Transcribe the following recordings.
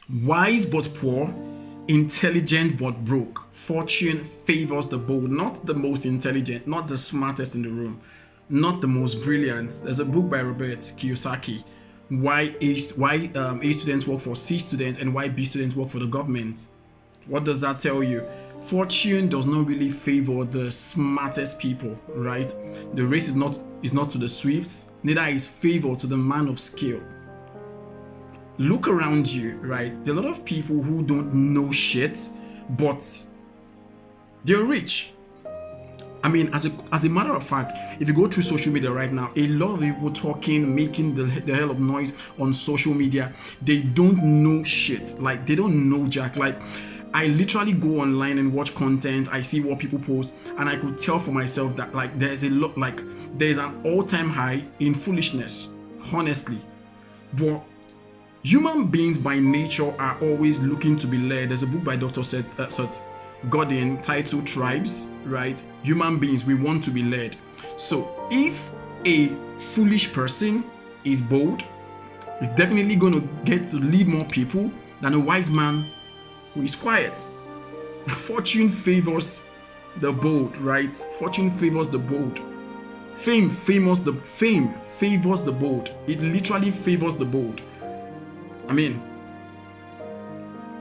Wise but poor, intelligent but broke. Fortune favors the bold, not the most intelligent, not the smartest in the room, not the most brilliant. There's a book by Robert Kiyosaki, why A students work for C students and why B students work for the government. What does that tell you? Fortune does not really favor the smartest people, right? The race is not to the swift, neither is favor to the man of skill. Look around you, right? There are a lot of people who don't know shit, but they're rich. I mean, as a matter of fact, if you go through social media right now, a lot of people talking, making the hell of noise on social media, they don't know shit. Like, they don't know jack. Like, I literally go online and watch content. I see what people post, and I could tell for myself that like there's an all-time high in foolishness, honestly. But human beings by nature are always looking to be led. There's a book by Dr. Seth Godin titled Tribes, right? Human beings, we want to be led. So if a foolish person is bold, he's definitely going to get to lead more people than a wise man who is quiet. Fortune favors the bold, right? Fortune favors the bold. Fame favors the bold. It literally favors the bold. I mean,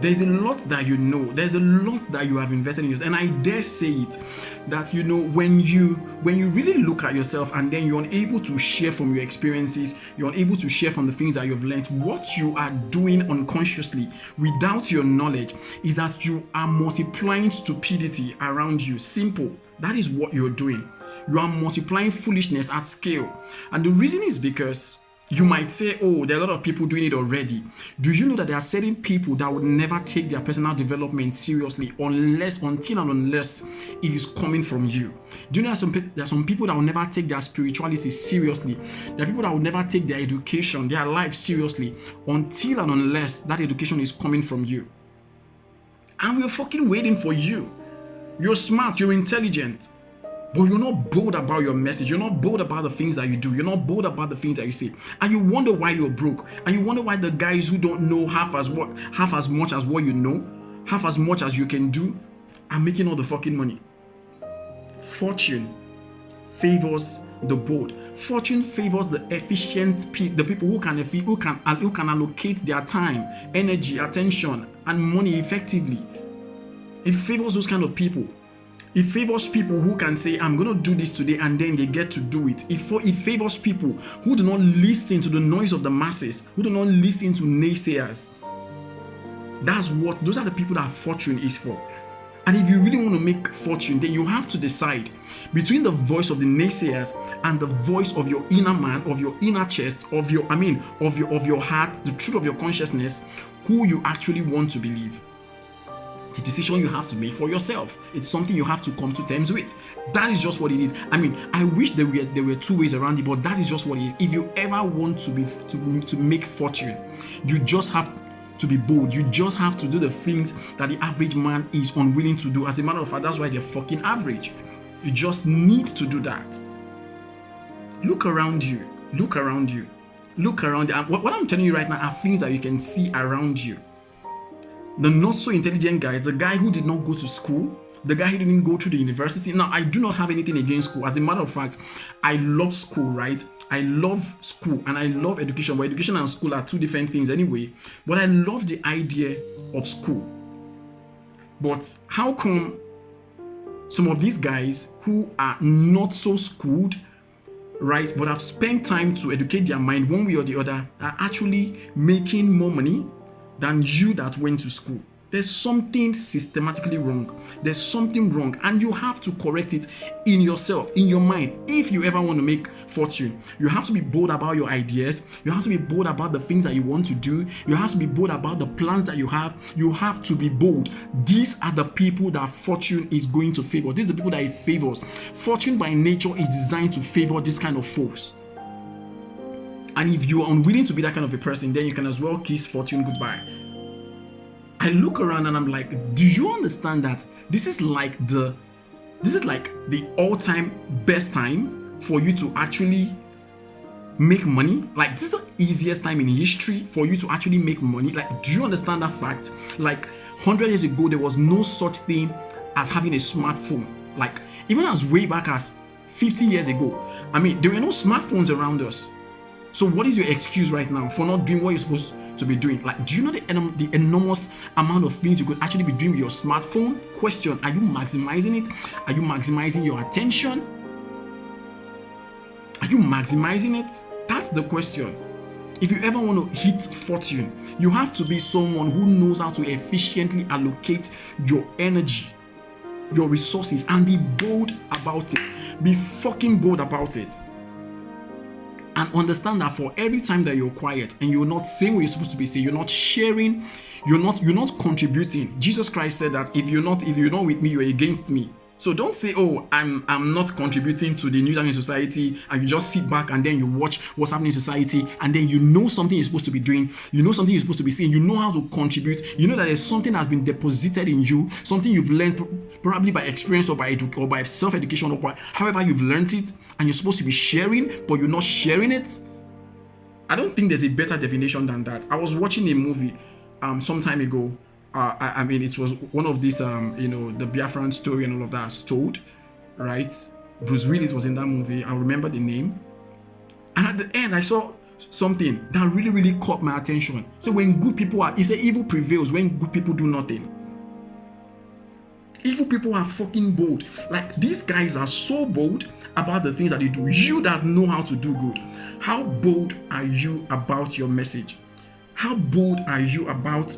there's a lot that you know. There's a lot that you have invested in yourself. And I dare say it, that when you really look at yourself and then you're unable to share from your experiences, you're unable to share from the things that you've learned, what you are doing unconsciously without your knowledge is that you are multiplying stupidity around you. Simple. That is what you're doing. You are multiplying foolishness at scale. And the reason is because you might say, oh, there are a lot of people doing it already. Do you know that there are certain people that would never take their personal development seriously until and unless it is coming from you? Do you know that there are some people that will never take their spirituality seriously? There are people that will never take their education, their life seriously until and unless that education is coming from you. And we're fucking waiting for you. You're smart, you're intelligent, but you're not bold about your message. You're not bold about the things that you do. You're not bold about the things that you say. And you wonder why you're broke. And you wonder why the guys who don't know half as much as what you know, half as much as you can do, are making all the fucking money. Fortune favors the bold. Fortune favors the efficient people, the people who can allocate their time, energy, attention, and money effectively. It favors those kind of people. It favors people who can say, I'm going to do this today, and then they get to do it. It favors people who do not listen to the noise of the masses, who do not listen to naysayers. Those are the people that fortune is for. And if you really want to make fortune, then you have to decide between the voice of the naysayers and the voice of your inner man, of your inner chest, of your heart, the truth of your consciousness, who you actually want to believe. The decision you have to make for yourself. It's something you have to come to terms with. That is just what it is. I mean, I wish there were two ways around it, but that is just what it is. If you ever want to make fortune, you just have to be bold. You just have to do the things that the average man is unwilling to do. As a matter of fact, that's why they're fucking average. You just need to do that. Look around you. Look around you. Look around you. What I'm telling you right now are things that you can see around you. The not so intelligent guys, the guy who did not go to school, the guy who didn't go to the university. Now, I do not have anything against school. As a matter of fact, I love school, right? I love school and I love education. But education and school are two different things anyway. But I love the idea of school. But how come some of these guys who are not so schooled, right, but have spent time to educate their mind one way or the other, are actually making more money than you that went to school? There's something systematically wrong. There's something wrong, and you have to correct it in yourself, in your mind. If you ever want to make fortune, you have to be bold about your ideas. You have to be bold about the things that you want to do. You have to be bold about the plans that you have. You have to be bold. These are the people that fortune is going to favor. These are the people that it favors. Fortune by nature is designed to favor this kind of folks. And if you are unwilling to be that kind of a person, then you can as well kiss fortune goodbye. I look around and I'm like, do you understand that this is like the all-time best time for you to actually make money. Like, this is the easiest time in history for you to actually make money. Like, do you understand that fact? Like, 100 years ago, there was no such thing as having a smartphone. Like, even as way back as 50 years ago, I mean, there were no smartphones around us. So what is your excuse right now for not doing what you're supposed to be doing? Like, do you know the enormous amount of things you could actually be doing with your smartphone? Question, are you maximizing it? Are you maximizing your attention? Are you maximizing it? That's the question. If you ever want to hit fortune, you have to be someone who knows how to efficiently allocate your energy, your resources, and be bold about it. Be fucking bold about it. And understand that for every time that you're quiet and you're not saying what you're supposed to be saying, you're not sharing, you're not contributing. Jesus Christ said that if you're not with me, you're against me. So don't say, oh, I'm not contributing to the news and society, and you just sit back and then you watch what's happening in society, and then you know something you're supposed to be doing, you know something you're supposed to be saying, you know how to contribute, you know that there's something that's been deposited in you, something you've learned probably by experience or by self-education or by however you've learned it, and you're supposed to be sharing, but you're not sharing it. I don't think there's a better definition than that. I was watching a movie some time ago. I mean, it was one of these, the Biafran story and all of that told, right? Bruce Willis was in that movie. I remember the name. And at the end, I saw something that really, really caught my attention. So when good people he said evil prevails when good people do nothing. Evil people are fucking bold. Like, these guys are so bold about the things that they do. You that know how to do good. How bold are you about your message? How bold are you about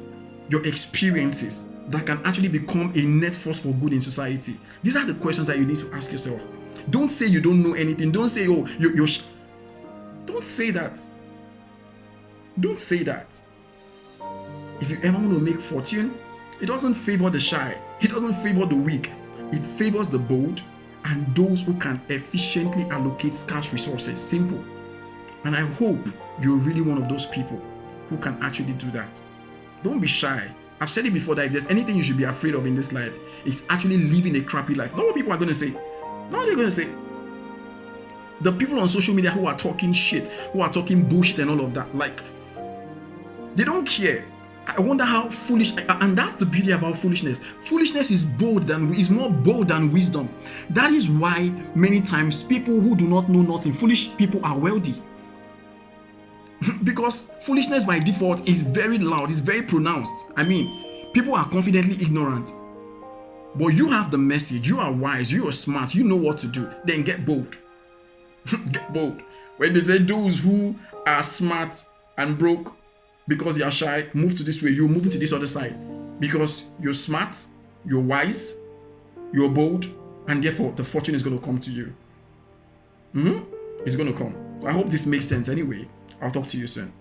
your experiences that can actually become a net force for good in society? These are the questions that you need to ask yourself. Don't say you don't know anything. Don't say, oh, don't say that. Don't say that. If you ever want to make fortune, it doesn't favor the shy. It doesn't favor the weak. It favors the bold and those who can efficiently allocate scarce resources. Simple. And I hope you're really one of those people who can actually do that. Don't be shy. I've said it before that if there's anything you should be afraid of in this life, it's actually living a crappy life. Not what people are going to say. Not what they're going to say. The people on social media who are talking shit, who are talking bullshit and all of that, like, they don't care. I wonder how foolish, and that's the beauty about foolishness. Foolishness is more bold than wisdom. That is why many times people who do not know nothing, foolish people are wealthy. Because foolishness by default is very loud, it's very pronounced. I mean, people are confidently ignorant. But you have the message, you are wise, you are smart, you know what to do. Then get bold. Get bold. When they say those who are smart and broke because they are shy, move to this way, you're moving to this other side. Because you're smart, you're wise, you're bold, and therefore the fortune is going to come to you. It's going to come. I hope this makes sense anyway. I'll talk to you soon.